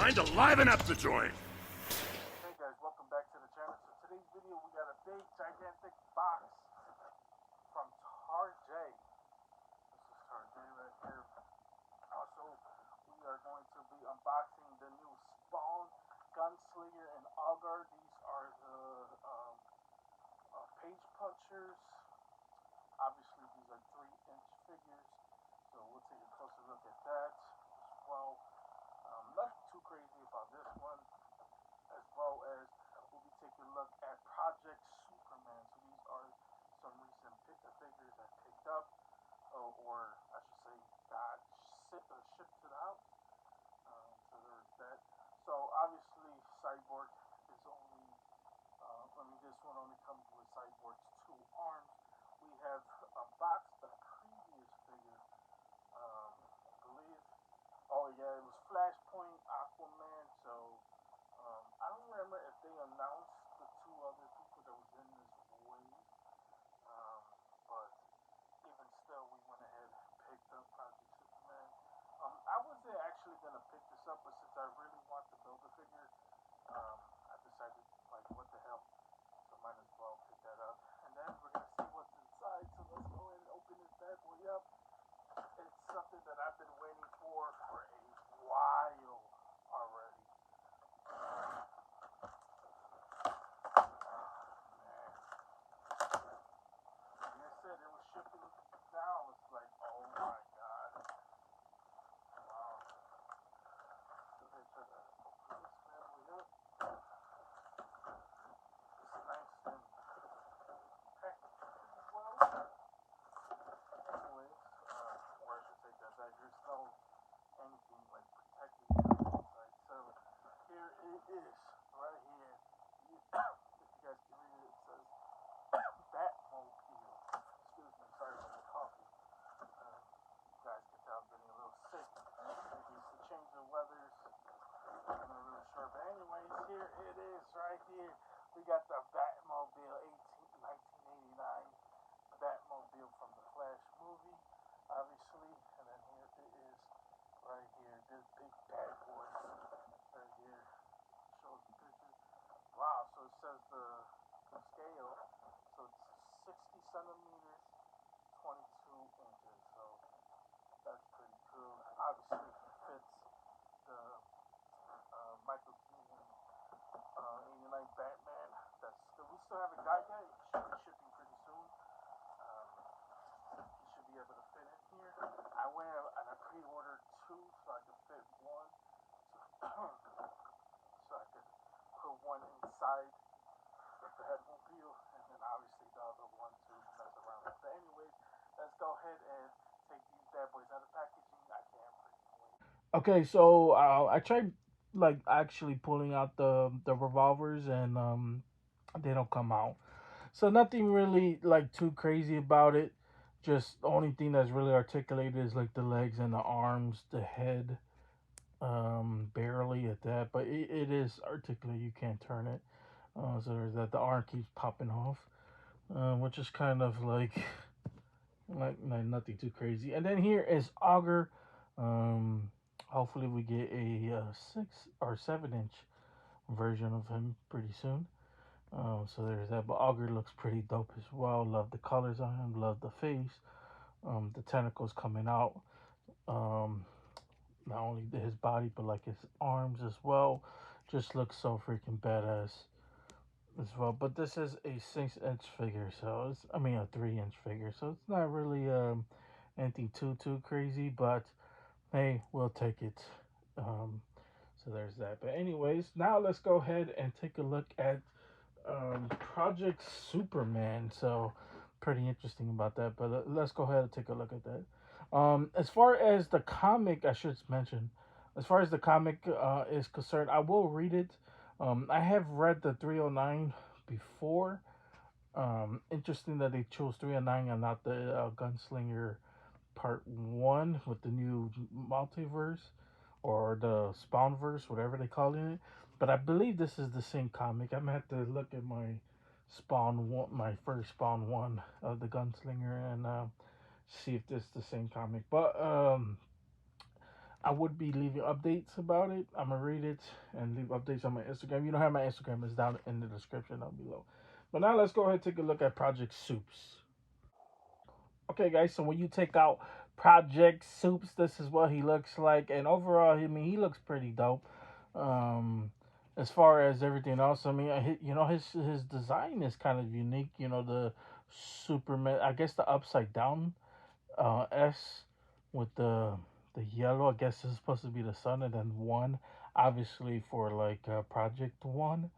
Time to liven up the joint. Hey guys, welcome back to the channel. So today's video we got a big gigantic box from Tarjay. This is Tarjay right here. Also, we are going to be unboxing the new Spawn, Gunslinger, and Augur. These are the page punchers. Obviously these are 3-inch figures, so we'll take a closer look at that as well. Nothing too crazy about this one, as well as we'll be taking a look at Project Superman. So these are some recent figures I picked up, or I should say got shipped to the house. So there's that. So obviously Cyborg is only, this one only comes with Cyborg's 2 arms. We have unboxed the previous figure, I believe. Oh yeah, it was Flashpoint, Aquaman. So I don't remember if they announced the 2 other people that was in this wave. But even still, we went ahead and picked up Project Superman. I wasn't actually gonna pick this up, but since I really want to build a figure, I decided like what the hell, so might as well pick that up. And then we're gonna see what's inside. So let's go ahead and open this bad boy up. It's something that I've been waiting for a while already. Man. When they said it was shipping now, it's like, oh my god. Wow. So they try to open this bad boy up. It's nice and packaged pretty well. Anyways, or I should take that back. There's no anything like protecting it on the inside. So here it is, right here. If you guys can read it, it says Batmobile. Excuse me, sorry about the coffee. You guys can tell I'm getting a little sick. Maybe it's the change of weathers. I'm not really sure. But anyways, here it is, right here. We got the Batmobile 1989 Batmobile from the Flash movie, obviously. And then here it is, right here. This big bad boy, right here. Shows the picture. Wow, so it says the scale. So it's 60 centimeters, 22 inches. So that's pretty cool. Obviously fits the Michael Keaton 89 Batman. We still haven't got yet. It should be shipping pretty soon. He should be able to fit in here. I went and I pre-ordered 2 so I could fit 1. So I could put 1 inside the Batmobile, and then obviously the other one to mess around with. But anyways, let's go ahead and take these bad boys out of packaging. I can't freaking wait. Okay, so I tried like actually pulling out the revolvers, and they don't come out. So nothing really like too crazy about it. Just the only thing that's really articulated is like the legs and the arms, the head, barely at that, but it is articulate. You can't turn it. So there's that. The arm keeps popping off, which is kind of like nothing too crazy. And then here is Augur. Um, Hopefully we get a 6 or 7-inch version of him pretty soon. So there's that. But Augur looks pretty dope as well. Love the colors on him. Love the face. The tentacles coming out. Not only his body, but like his arms as well. Just looks so freaking badass as well. But this is a 6-inch figure, so it's a 3-inch figure, so it's not really anything too crazy. But hey, we'll take it. So there's that. But anyways, now let's go ahead and take a look at Project Superman. So pretty interesting about that. But let's go ahead and take a look at that. As far as the comic, I should mention, as far as the comic is concerned, I will read it. I have read the 309 before. Interesting that they chose 309 and not the Gunslinger Part 1 with the new Multiverse or the Spawnverse, whatever they call it. But I believe this is the same comic. I'm gonna have to look at my Spawn one, my first Spawn one of the Gunslinger, and see if this is the same comic. But I would be leaving updates about it. I'm gonna read it and leave updates on my Instagram. You know how my Instagram is down in the description down below. But now let's go ahead and take a look at Project Soups. Okay, guys. So when you take out Project Soups, this is what he looks like, and overall, I mean, he looks pretty dope. Um, as far as everything else, I mean, you know, his design is kind of unique. You know, the Superman, I guess the upside down S with the yellow. I guess is supposed to be the sun, and then one, obviously for like Project One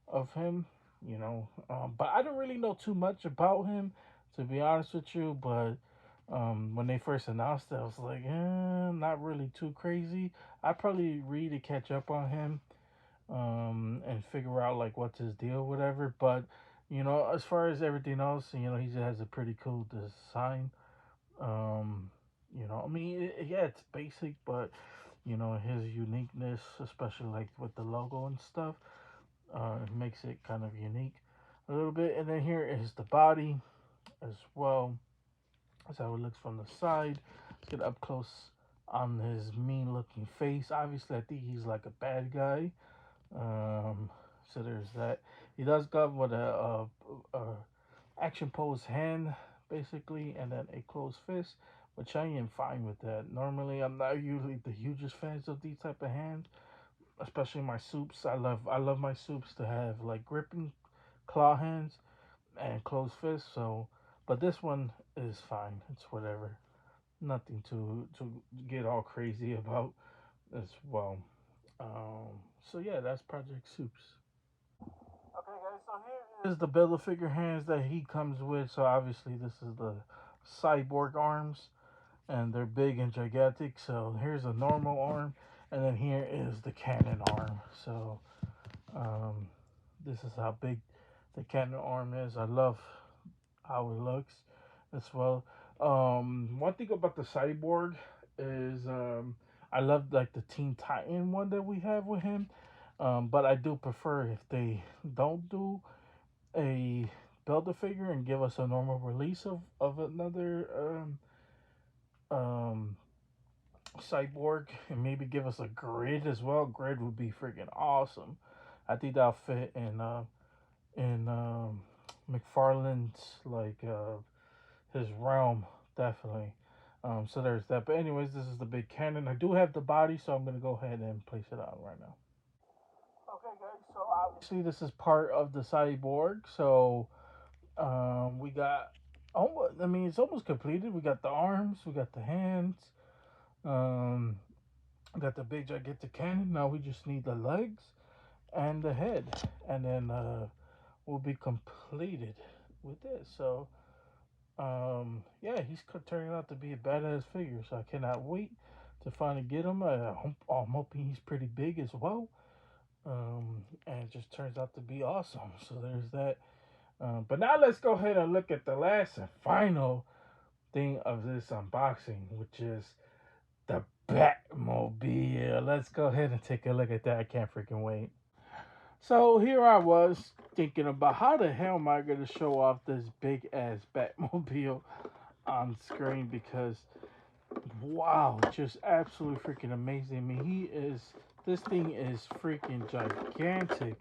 of him. You know, but I don't really know too much about him, to be honest with you. But when they first announced it, I was like, not really too crazy. I probably read to catch up on him and figure out like what's his deal, whatever. But you know, as far as everything else, you know, he just has a pretty cool design. Um, you know, I mean, yeah, it's basic, but you know, his uniqueness, especially like with the logo and stuff, it makes it kind of unique a little bit. And then here is the body as well. That's how it looks from the side. Let's get up close on his mean looking face. Obviously, I think he's like a bad guy. Um, so there's that. He does come with a action pose hand, basically, and then a closed fist, which I am fine with that. Normally, I'm not usually the hugest fans of these type of hands, especially my soups. I love my soups to have like gripping claw hands and closed fists. So, but this one is fine. It's whatever. Nothing to get all crazy about as well. So yeah, that's Project Soups. Okay, guys. So here is the build a figure hands that he comes with. So obviously, this is the cyborg arms, and they're big and gigantic. So here's a normal arm, and then here is the cannon arm. So um, this is how big the cannon arm is. I love how it looks as well. One thing about the cyborg is I love like the Teen Titan one that we have with him. But I do prefer if they don't do a build a figure and give us a normal release of another um, cyborg and maybe give us a grid as well. Grid would be freaking awesome. I think that'll fit in McFarlane's like his realm definitely. So there's that. But anyways, this is the big cannon. I do have the body, so I'm gonna go ahead and place it out right now. Okay, guys. So obviously this is part of the cyborg. So we got almost. I mean, it's almost completed. We got the arms. We got the hands. Um, we got the big gigantic cannon. Now we just need the legs and the head, and then we'll be completed with this. So yeah, he's turning out to be a badass figure. So I cannot wait to finally get him. I'm hoping he's pretty big as well. And it just turns out to be awesome. So there's that. But now let's go ahead and look at the last and final thing of this unboxing, which is the Batmobile. Let's go ahead and take a look at that. I can't freaking wait. So here I was thinking about how the hell am I going to show off this big ass Batmobile on screen because wow, just absolutely freaking amazing. I mean, this thing is freaking gigantic.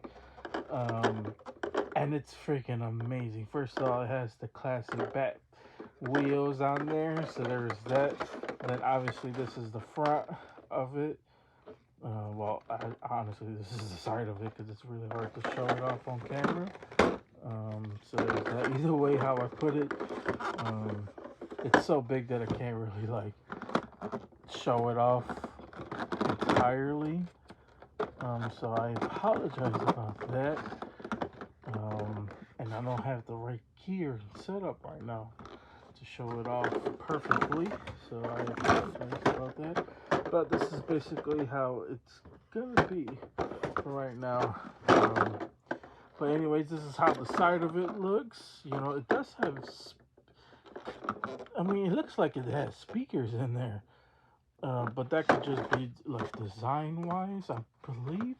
Um, and it's freaking amazing. First of all, it has the classic bat wheels on there, so there's that. Then obviously this is the front of it. Honestly, this is the side of it because it's really hard to show it off on camera. So there's that. Either way, how I put it, um, it's so big that I can't really like show it off entirely. So I apologize about that. And I don't have the right gear set up right now to show it off perfectly. So I apologize about that. But this is basically how it's gonna be for right now. But anyways, this is how the side of it looks. You know, it does have. I mean, it looks like it has speakers in there. But that could just be like design wise, I believe.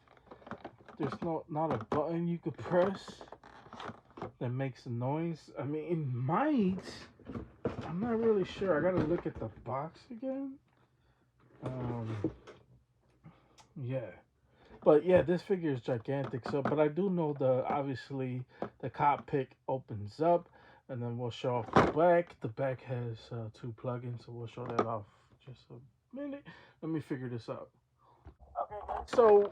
There's not a button you could press that makes a noise. I mean, it might. I'm not really sure. I gotta look at the box again. Yeah. But yeah, this figure is gigantic. So, but I do know the obviously the cockpit opens up, and then we'll show off the back. The back has two plugins, so we'll show that off just a minute. Let me figure this out. Okay, guys. So,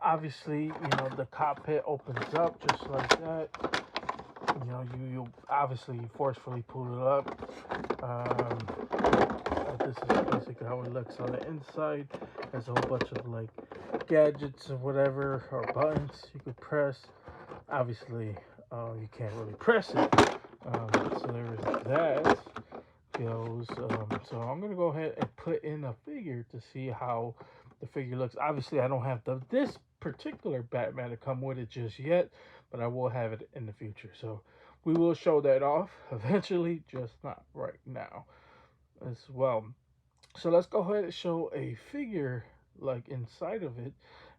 obviously, the cockpit opens up just like that. You obviously forcefully pull it up. This is basically how it looks on the inside. There's a whole bunch of like gadgets or whatever, or buttons you could press. Obviously, you can't really press it. So there's that. So I'm gonna go ahead and put in a figure to see how the figure looks. Obviously, I don't have this particular Batman to come with it just yet, but I will have it in the future. So we will show that off eventually, just not right now as well. So let's go ahead and show a figure like inside of it,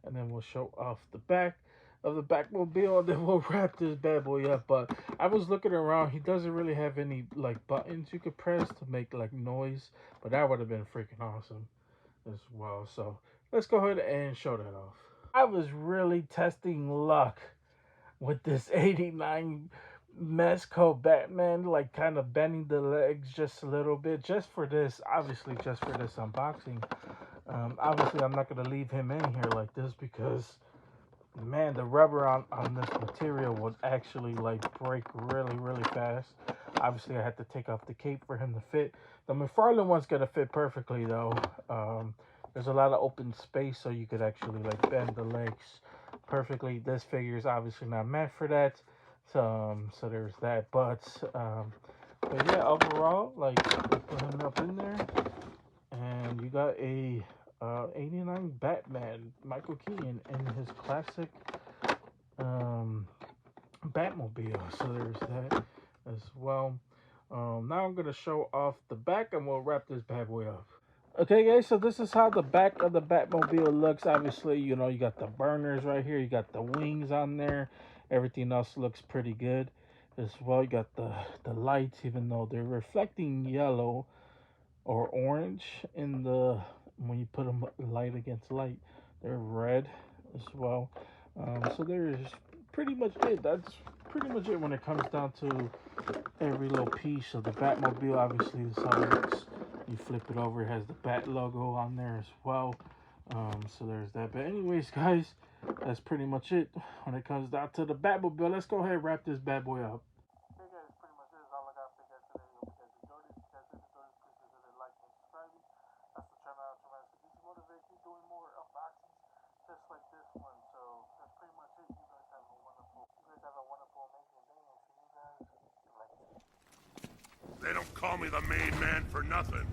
and then we'll show off the back of the Batmobile, and then we'll wrap this bad boy up. But I was looking around, he doesn't really have any like buttons you could press to make like noise, but that would have been freaking awesome as well. So let's go ahead and show that off. I was really testing luck with this 89 Mezco Batman, like kind of bending the legs just a little bit, just for this, obviously, just for this unboxing. Obviously, I'm not going to leave him in here like this because, man, the rubber on this material would actually like break really, really fast. Obviously, I had to take off the cape for him to fit. The McFarlane one's going to fit perfectly, though. There's a lot of open space, so you could actually like bend the legs perfectly. This figure is obviously not meant for that. So there's that. But yeah, overall, like put him up in there, and you got a 89 Batman, Michael Keaton, in his classic um, Batmobile. So there's that as well. Now I'm gonna show off the back, and we'll wrap this bad boy up. Okay, guys, so this is how the back of the Batmobile looks. Obviously, you got the burners right here. You got the wings on there. Everything else looks pretty good as well. You got the lights, even though they're reflecting yellow or orange in the when you put them light against light, they're red as well. So there's pretty much it. That's pretty much it when it comes down to every little piece of the Batmobile. Obviously, this is how it looks. You flip it over, it has the Bat logo on there as well. So there's that. But anyways, guys, that's pretty much it when it comes down to the Batmobile. Let's go ahead and wrap this bad boy up. Hey guys, pretty much this is all I got for you guys today. Hope you guys enjoyed it. If you guys did enjoy this, please consider liking and subscribing. That's the channel out to DC Motivate. Keep doing more unboxings just like this one. So that's pretty much it. You guys have a wonderful, amazing day, and see you guys later. They don't call me the main man for nothing.